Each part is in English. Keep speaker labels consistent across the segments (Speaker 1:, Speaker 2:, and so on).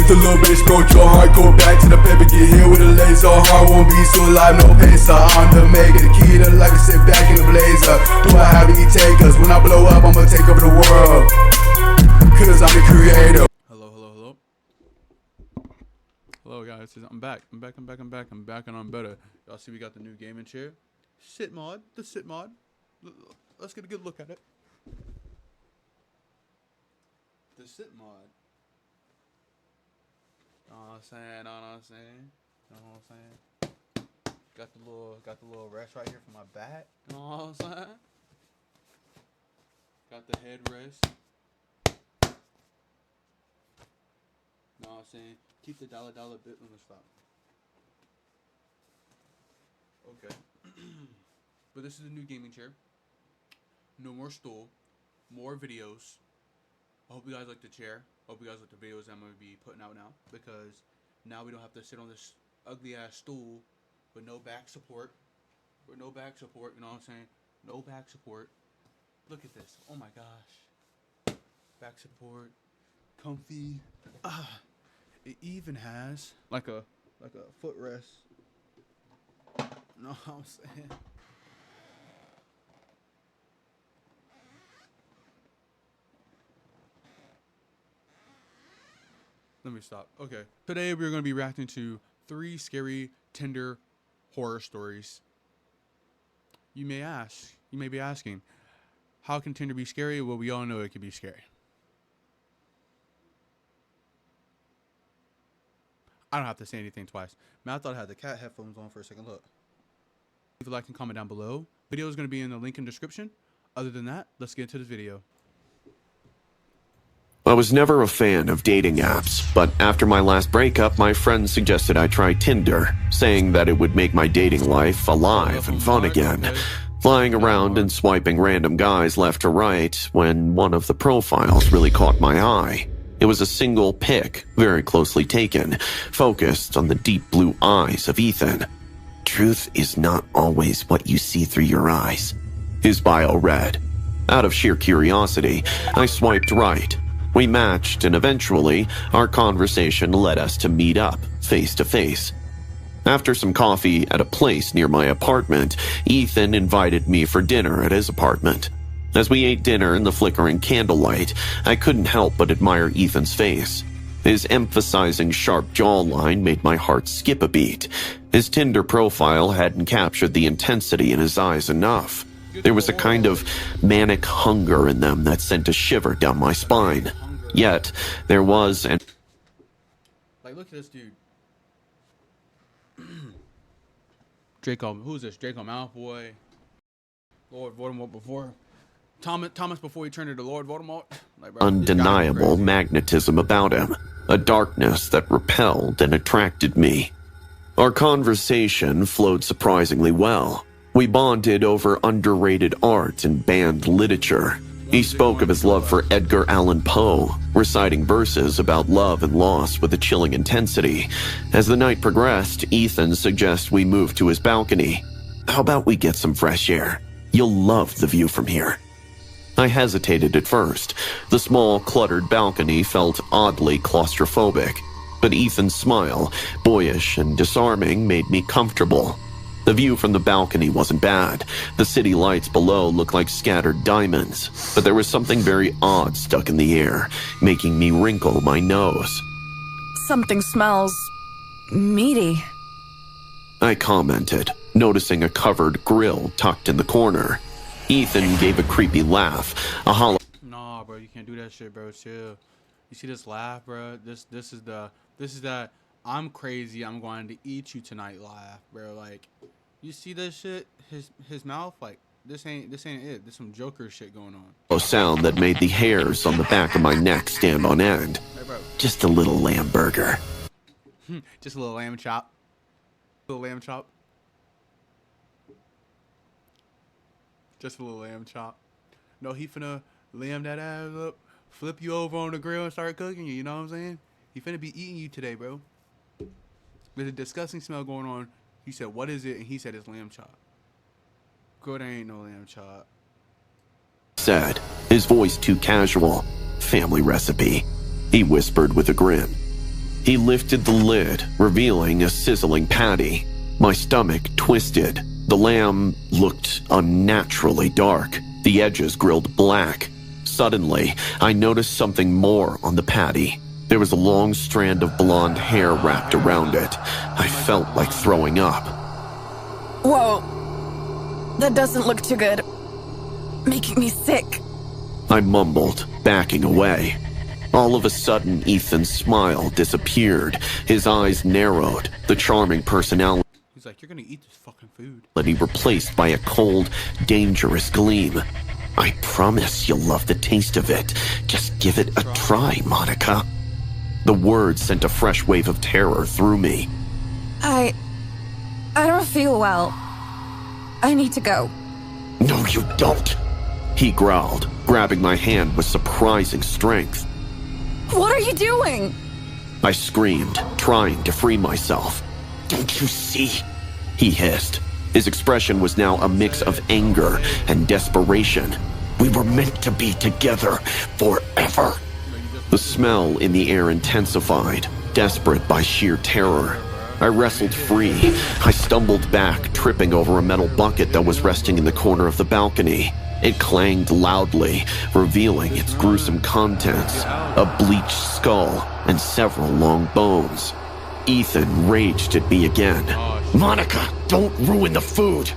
Speaker 1: Just a little bitch broke your heart. Go back to the paper, get hit with a laser. Heart won't be so alive, no pacer. I'm the maker, the key to life is sit back in the blazer. Do I have any takers? When I blow up, I'ma take over the world. Cause I'm the creator.
Speaker 2: Hello guys, I'm back and I'm better. Y'all see we got the new gaming chair. Sit mod. Let's get a good look at it. The sit mod. Know what I'm saying? Got the little rest right here for my back. Know what I'm saying? Got the headrest. Know what I'm saying? Keep the dollar bit on the stop. Okay. But this is a new gaming chair. No more stool. More videos. I hope you guys like the chair. Hope you guys like the videos I'm going to be putting out now. Because now we don't have to sit on this ugly ass stool with no back support. You know what I'm saying? No back support. Look at this. Oh my gosh. Back support. Comfy. It even has like a footrest. Know what I'm saying? Let me stop. Okay. Today we're going to be reacting to 3 scary Tinder horror stories. You may be asking, how can Tinder be scary? Well, we all know it can be scary. I don't have to say anything twice. Man, I thought I had the cat headphones on for a second. Look. Leave a like and comment down below. Video is going to be in the link in the description. Other than that, let's get into this video.
Speaker 3: I was never a fan of dating apps, but after my last breakup, my friend suggested I try Tinder, saying that it would make my dating life alive and fun again. Flying around and swiping random guys left to right when one of the profiles really caught my eye. It was a single pic, very closely taken, focused on the deep blue eyes of Ethan. Truth is not always what you see through your eyes, his bio read. Out of sheer curiosity, I swiped right. We matched, and eventually, our conversation led us to meet up, face to face. After some coffee at a place near my apartment, Ethan invited me for dinner at his apartment. As we ate dinner in the flickering candlelight, I couldn't help but admire Ethan's face. His emphasizing sharp jawline made my heart skip a beat. His Tinder profile hadn't captured the intensity in his eyes enough. There was a kind of manic hunger in them that sent a shiver down my spine. Yet, there was an...
Speaker 2: Like, look at this dude. Draco, who's this? Draco Malfoy. Lord Voldemort before... Thomas before he turned into Lord Voldemort. Like, bro,
Speaker 3: undeniable magnetism about him. A darkness that repelled and attracted me. Our conversation flowed surprisingly well. We bonded over underrated art and banned literature. He spoke of his love for Edgar Allan Poe, reciting verses about love and loss with a chilling intensity. As the night progressed, Ethan suggested we move to his balcony. How about we get some fresh air? You'll love the view from here. I hesitated at first. The small, cluttered balcony felt oddly claustrophobic. But Ethan's smile, boyish and disarming, made me comfortable. The view from the balcony wasn't bad. The city lights below looked like scattered diamonds, but there was something very odd stuck in the air, making me wrinkle my nose.
Speaker 4: Something smells... meaty.
Speaker 3: I commented, noticing a covered grill tucked in the corner. Ethan gave a creepy laugh, a hollow...
Speaker 2: Nah, bro, you can't do that shit, bro. Chill. You see this laugh, bro? This is that I'm crazy, I'm going to eat you tonight laugh, bro. Like, you see this shit? His mouth, like, this ain't it. There's some Joker shit going on.
Speaker 3: A sound that made the hairs on the back of my neck stand on end.
Speaker 2: Hey, bro.
Speaker 3: Just a little lamb burger.
Speaker 2: Just a little lamb chop. Little lamb chop. Just a little lamb chop. No, he finna lamb that ass up, flip you over on the grill and start cooking you, you know what I'm saying? He finna be eating you today, bro. There's a disgusting smell going on. He said, what is it? And he said, it's lamb chop. Girl, there ain't no lamb chop.
Speaker 3: Said, his voice too casual. Family recipe, he whispered with a grin. He lifted the lid, revealing a sizzling patty. My stomach twisted. The lamb looked unnaturally dark, the edges grilled black. Suddenly, I noticed something more on the patty. There was a long strand of blonde hair wrapped around it. I felt like throwing up.
Speaker 4: Whoa. That doesn't look too good. Making me sick.
Speaker 3: I mumbled, backing away. All of a sudden, Ethan's smile disappeared. His eyes narrowed. The charming personality
Speaker 2: He's like, you're gonna eat this fucking food.
Speaker 3: replaced by a cold, dangerous gleam. I promise you'll love the taste of it. Just give it a try, Monica. The words sent a fresh wave of terror through me.
Speaker 4: I don't feel well. I need to go.
Speaker 3: No, you don't, he growled, grabbing my hand with surprising strength.
Speaker 4: What are you doing?
Speaker 3: I screamed, trying to free myself. Don't you see? He hissed. His expression was now a mix of anger and desperation. We were meant to be together forever. The smell in the air intensified, desperate by sheer terror. I wrestled free. I stumbled back, tripping over a metal bucket that was resting in the corner of the balcony. It clanged loudly, revealing its gruesome contents, a bleached skull and several long bones. Ethan raged at me again. Monica, don't ruin the food!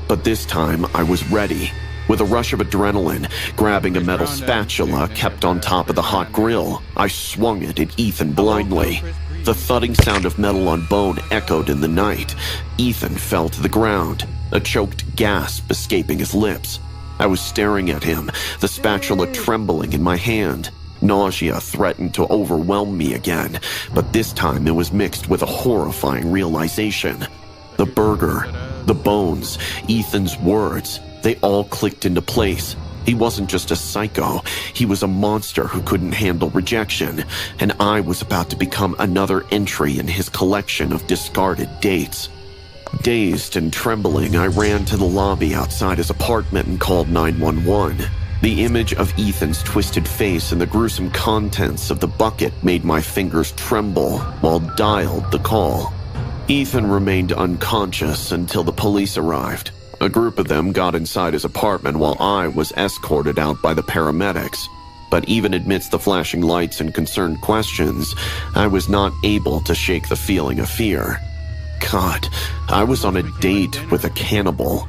Speaker 3: But this time, I was ready. With a rush of adrenaline, grabbing a metal spatula kept on top of the hot grill, I swung it at Ethan blindly. The thudding sound of metal on bone echoed in the night. Ethan fell to the ground, a choked gasp escaping his lips. I was staring at him, the spatula trembling in my hand. Nausea threatened to overwhelm me again, but this time it was mixed with a horrifying realization. The burger, the bones, Ethan's words, they all clicked into place. He wasn't just a psycho, he was a monster who couldn't handle rejection, and I was about to become another entry in his collection of discarded dates. Dazed and trembling, I ran to the lobby outside his apartment and called 911. The image of Ethan's twisted face and the gruesome contents of the bucket made my fingers tremble while dialed the call. Ethan remained unconscious until the police arrived. A group of them got inside his apartment while I was escorted out by the paramedics. But even amidst the flashing lights and concerned questions, I was not able to shake the feeling of fear. God, I was on a date with a cannibal.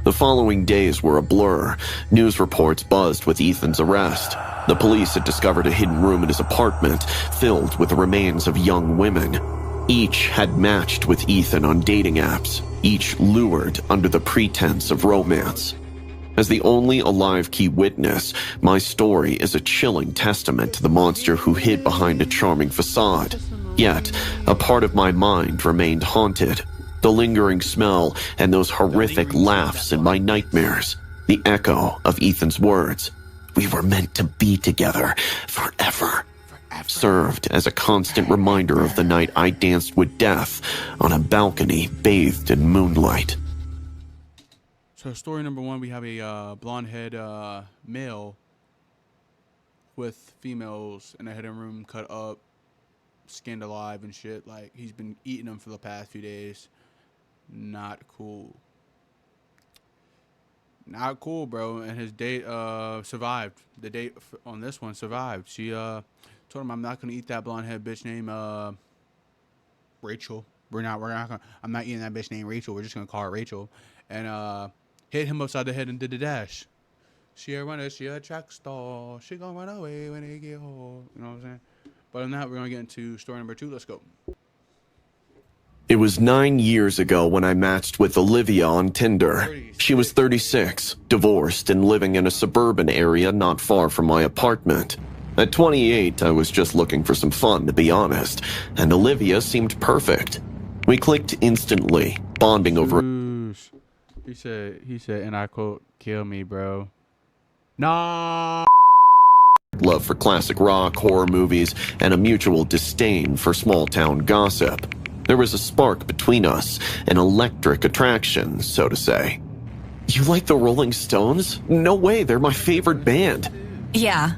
Speaker 3: The following days were a blur. News reports buzzed with Ethan's arrest. The police had discovered a hidden room in his apartment filled with the remains of young women. Each had matched with Ethan on dating apps, each lured under the pretense of romance. As the only alive key witness, my story is a chilling testament to the monster who hid behind a charming facade. Yet, a part of my mind remained haunted. The lingering smell and those horrific laughs in my nightmares. The echo of Ethan's words, "We were meant to be together forever," served as a constant reminder of the night I danced with death on a balcony bathed in moonlight.
Speaker 2: So story number one, we have a blonde-head male with females in a hidden room cut up, skinned alive and shit. Like, he's been eating them for the past few days. Not cool. Not cool, bro. And his date survived. The date on this one survived. She told him, "I'm not gonna eat that blonde-head bitch named Rachel. We're not gonna. I'm not eating that bitch named Rachel. We're just gonna call her Rachel." And hit him upside the head and did the dash. She a runner, she a track star. She gonna run away when they get home. You know what I'm saying? But on that, we're gonna get into story number 2. Let's go.
Speaker 3: It was 9 years ago when I matched with Olivia on Tinder. She was 36, divorced, and living in a suburban area not far from my apartment. At 28, I was just looking for some fun, to be honest, and Olivia seemed perfect. We clicked instantly, bonding over...
Speaker 2: He said, and I quote, "Kill me, bro." Nah.
Speaker 3: Love for classic rock, horror movies, and a mutual disdain for small-town gossip. There was a spark between us, an electric attraction, so to say. You like the Rolling Stones? No way, they're my favorite band.
Speaker 4: Yeah.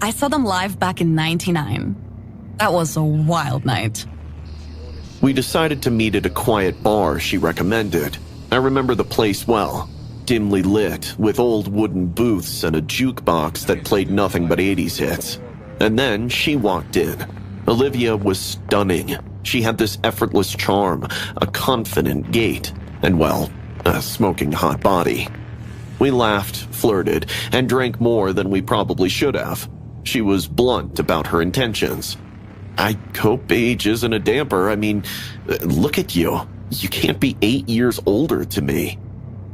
Speaker 4: I saw them live back in '99. That was a wild night.
Speaker 3: We decided to meet at a quiet bar she recommended. I remember the place well. Dimly lit, with old wooden booths and a jukebox that played nothing but 80s hits. And then she walked in. Olivia was stunning. She had this effortless charm, a confident gait, and well, a smoking hot body. We laughed, flirted, and drank more than we probably should have. She was blunt about her intentions. I hope age isn't a damper. I mean, look at you. You can't be 8 years older to me.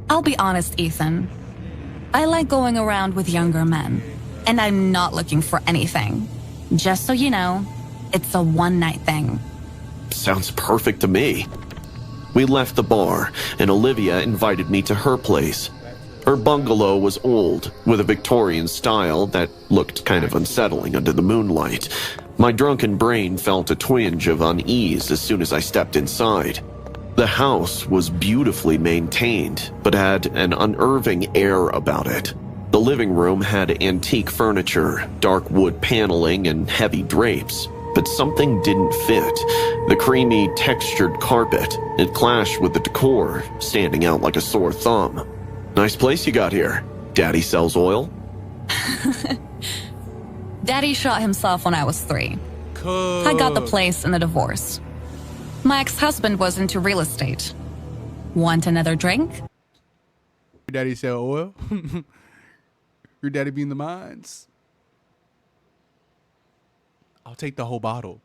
Speaker 4: I'll be honest, Ethan. I like going around with younger men, and I'm not looking for anything. Just so you know, it's a one-night thing.
Speaker 3: Sounds perfect to me. We left the bar, and Olivia invited me to her place. Her bungalow was old, with a Victorian style that looked kind of unsettling under the moonlight. My drunken brain felt a twinge of unease as soon as I stepped inside. The house was beautifully maintained, but had an unnerving air about it. The living room had antique furniture, dark wood paneling, and heavy drapes. But something didn't fit. The creamy, textured carpet. It clashed with the decor, standing out like a sore thumb. Nice place you got here. Daddy sells oil?
Speaker 4: Daddy shot himself when I was 3. I got the place in a divorce. My ex-husband was into real estate. Want another drink?
Speaker 2: Your daddy sell oil? Your daddy be in the mines? I'll take the whole bottle.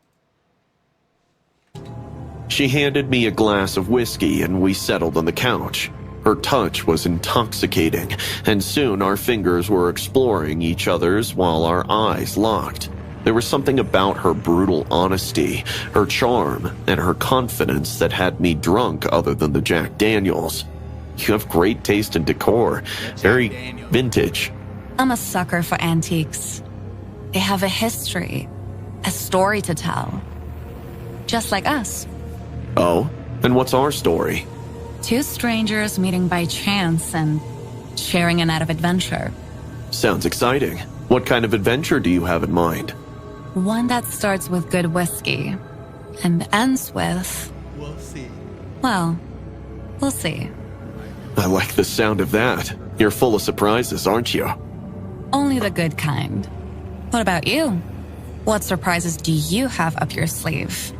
Speaker 3: She handed me a glass of whiskey and we settled on the couch. Her touch was intoxicating, and soon our fingers were exploring each other's while our eyes locked. There was something about her brutal honesty, her charm, and her confidence that had me drunk other than the Jack Daniels. You have great taste in decor, very vintage.
Speaker 4: I'm a sucker for antiques. They have a history, a story to tell. Just like us.
Speaker 3: Oh? And what's our story?
Speaker 4: 2 strangers meeting by chance and sharing a night of adventure.
Speaker 3: Sounds exciting. What kind of adventure do you have in mind?
Speaker 4: One that starts with good whiskey and ends with...
Speaker 2: We'll see.
Speaker 4: Well, we'll see.
Speaker 3: I like the sound of that. You're full of surprises, aren't you?
Speaker 4: Only the good kind. What about you? What surprises do you have up your sleeve?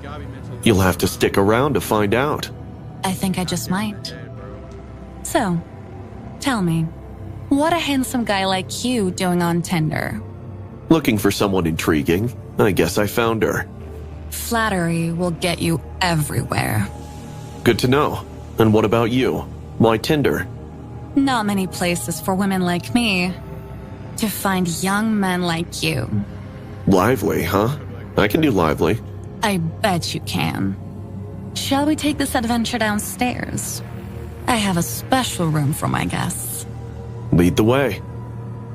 Speaker 3: You'll have to stick around to find out.
Speaker 4: I think I just might. So, tell me, what a handsome guy like you doing on Tinder?
Speaker 3: Looking for someone intriguing. I guess I found her.
Speaker 4: Flattery will get you everywhere.
Speaker 3: Good to know. And what about you? Why Tinder?
Speaker 4: Not many places for women like me to find young men like you.
Speaker 3: Lively, huh? I can do lively.
Speaker 4: I bet you can. Shall we take this adventure downstairs? I have a special room for my guests.
Speaker 3: Lead the way.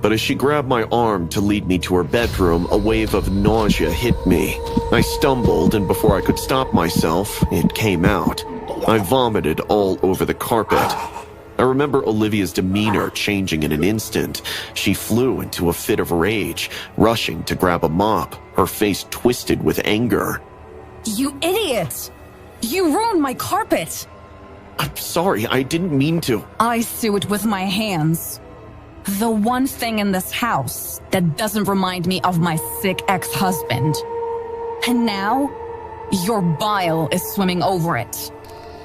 Speaker 3: But as she grabbed my arm to lead me to her bedroom, a wave of nausea hit me. I stumbled, and before I could stop myself, it came out. I vomited all over the carpet. I remember Olivia's demeanor changing in an instant. She flew into a fit of rage, rushing to grab a mop, her face twisted with anger.
Speaker 4: You idiot! You ruined my carpet!
Speaker 3: I'm sorry, I didn't mean to.
Speaker 4: I sew it with my hands. The one thing in this house that doesn't remind me of my sick ex-husband. And now, your bile is swimming over it.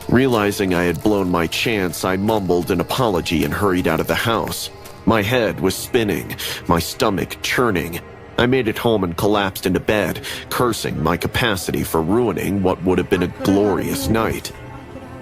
Speaker 3: Realizing I had blown my chance, I mumbled an apology and hurried out of the house. My head was spinning, my stomach churning. I made it home and collapsed into bed, cursing my capacity for ruining what would have been a glorious night.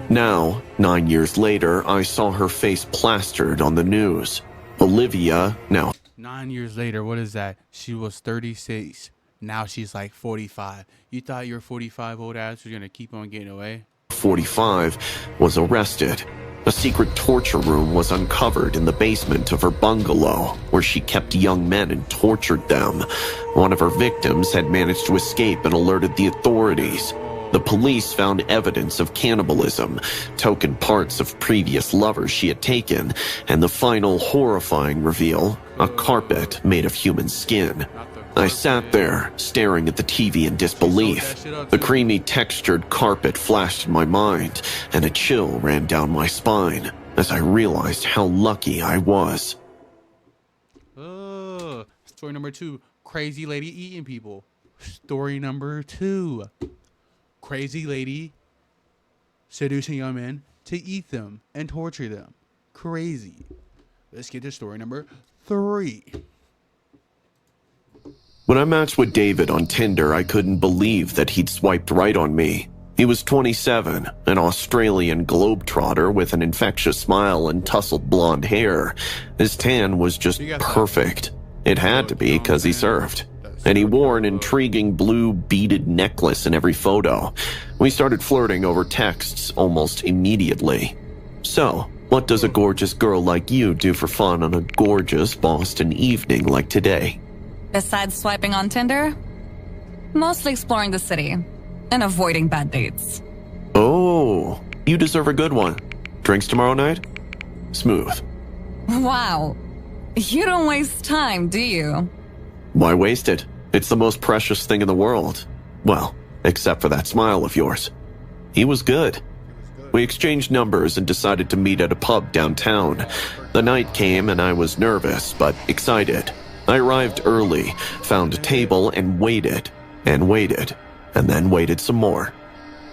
Speaker 3: Now, 9 years later, I saw her face plastered on the news. Olivia, now
Speaker 2: 9 years later, what is that? She was 36. Now she's like 45. You thought your 45 old ass was gonna keep on getting away?
Speaker 3: 45, was arrested. A secret torture room was uncovered in the basement of her bungalow, where she kept young men and tortured them. One of her victims had managed to escape and alerted the authorities. The police found evidence of cannibalism, token parts of previous lovers she had taken, and the final horrifying reveal, a carpet made of human skin. I sat there, staring at the TV in disbelief. The creamy textured carpet flashed in my mind, and a chill ran down my spine as I realized how lucky I was.
Speaker 2: Story number 2, crazy lady eating people. Story number 2, crazy lady seducing young men to eat them and torture them. Crazy. Let's get to story number 3.
Speaker 3: When I matched with David on Tinder, I couldn't believe that he'd swiped right on me. He was 27, an Australian globetrotter with an infectious smile and tousled blonde hair. His tan was just perfect. It had to be because he surfed. And he wore an intriguing blue beaded necklace in every photo. We started flirting over texts almost immediately. So, what does a gorgeous girl like you do for fun on a gorgeous Boston evening like today?
Speaker 4: Besides swiping on Tinder, mostly exploring the city and avoiding bad dates.
Speaker 3: Oh, you deserve a good one. Drinks tomorrow night? Smooth.
Speaker 4: Wow. You don't waste time, do you?
Speaker 3: Why waste it? It's the most precious thing in the world. Well, except for that smile of yours. He was good. We exchanged numbers and decided to meet at a pub downtown. The night came and I was nervous but excited. I arrived early, found a table and waited, and then waited some more.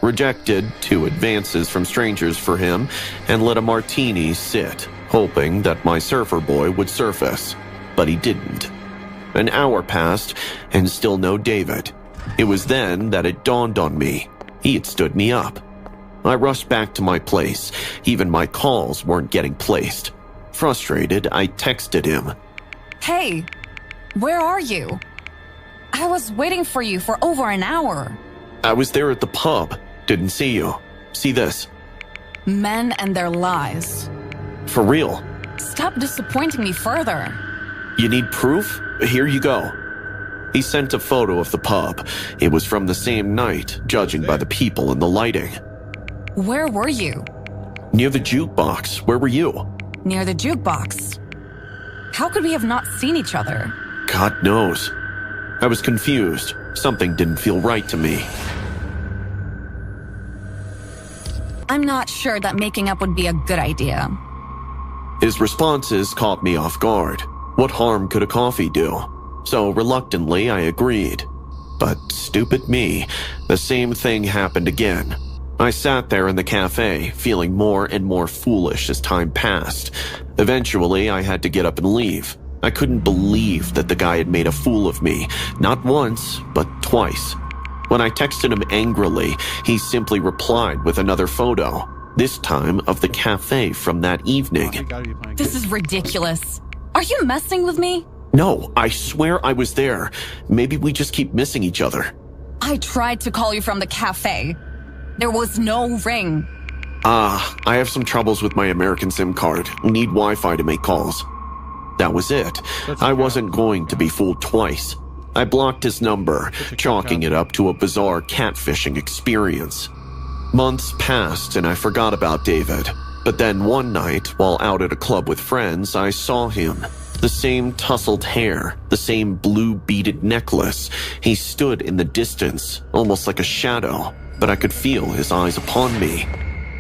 Speaker 3: Rejected 2 advances from strangers for him and let a martini sit, hoping that my surfer boy would surface. But he didn't. An hour passed and still no David. It was then that it dawned on me. He had stood me up. I rushed back to my place. Even my calls weren't getting placed. Frustrated, I texted him.
Speaker 4: Hey, where are you? I was waiting for you for over an hour.
Speaker 3: I was there at the pub. Didn't see you. See this.
Speaker 4: Men and their lies.
Speaker 3: For real.
Speaker 4: Stop disappointing me further.
Speaker 3: You need proof? Here you go. He sent a photo of the pub. It was from the same night, judging by the people and the lighting.
Speaker 4: Where were you?
Speaker 3: Near the jukebox. Where were you?
Speaker 4: Near the jukebox. How could we have not seen each other?
Speaker 3: God knows. I was confused. Something didn't feel right to me.
Speaker 4: I'm not sure that making up would be a good idea.
Speaker 3: His responses caught me off guard. What harm could a coffee do? So reluctantly, I agreed. But stupid me, the same thing happened again. I sat there in the cafe, feeling more and more foolish as time passed. Eventually, I had to get up and leave. I couldn't believe that the guy had made a fool of me, not once, but twice. When I texted him angrily, he simply replied with another photo, this time of the cafe from that evening.
Speaker 4: This is ridiculous. Are you messing with me?
Speaker 3: No, I swear I was there. Maybe we just keep missing each other.
Speaker 4: I tried to call you from the cafe. There was no ring.
Speaker 3: I have some troubles with my American SIM card. Need Wi-Fi to make calls. That was it. I wasn't going to be fooled twice. I blocked his number, chalking it up to a bizarre catfishing experience. Months passed and I forgot about David. But then one night, while out at a club with friends, I saw him. The same tousled hair, the same blue beaded necklace. He stood in the distance, almost like a shadow, but I could feel his eyes upon me.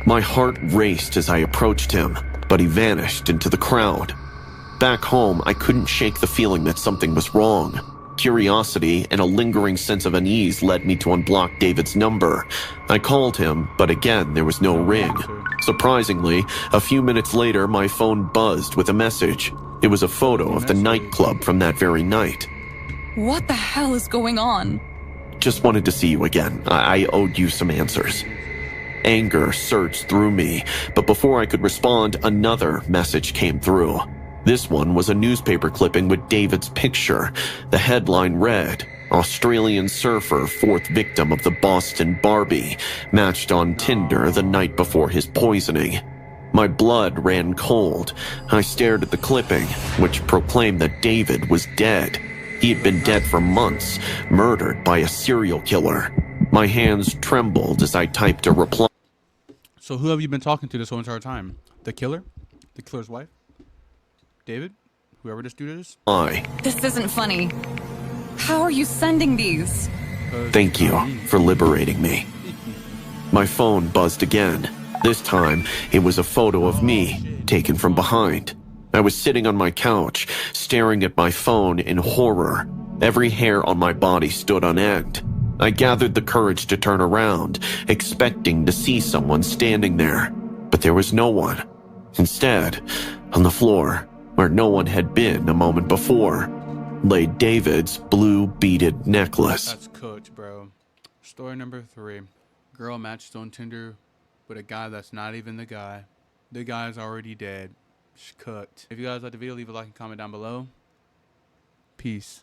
Speaker 3: My heart raced as I approached him, but he vanished into the crowd. Back home, I couldn't shake the feeling that something was wrong. Curiosity and a lingering sense of unease led me to unblock David's number. I called him, but again, there was no ring. Surprisingly, a few minutes later, my phone buzzed with a message. It was a photo of the nightclub from that very night.
Speaker 4: What the hell is going on?
Speaker 3: Just wanted to see you again. I owed you some answers. Anger surged through me, but before I could respond, another message came through. This one was a newspaper clipping with David's picture. The headline read, Australian surfer, 4th victim of the Boston Barbie, matched on Tinder the night before his poisoning. My blood ran cold. I stared at the clipping, which proclaimed that David was dead. He had been dead for months, murdered by a serial killer. My hands trembled as I typed a reply.
Speaker 2: So who have you been talking to this whole entire time? The killer? The killer's wife? David? Whoever this dude is.
Speaker 4: This isn't funny. How are you sending these?
Speaker 3: Thank you for liberating me. My phone buzzed again. This time, it was a photo of me, taken from behind. I was sitting on my couch, staring at my phone in horror. Every hair on my body stood on end. I gathered the courage to turn around, expecting to see someone standing there. But there was no one. Instead, on the floor, where no one had been a moment before, lay David's blue beaded necklace.
Speaker 2: That's cooked, bro. Story number 3. Girl matched on Tinder with a guy that's not even the guy. The guy's already dead. She's cooked. If you guys like the video, leave a like and comment down below. Peace.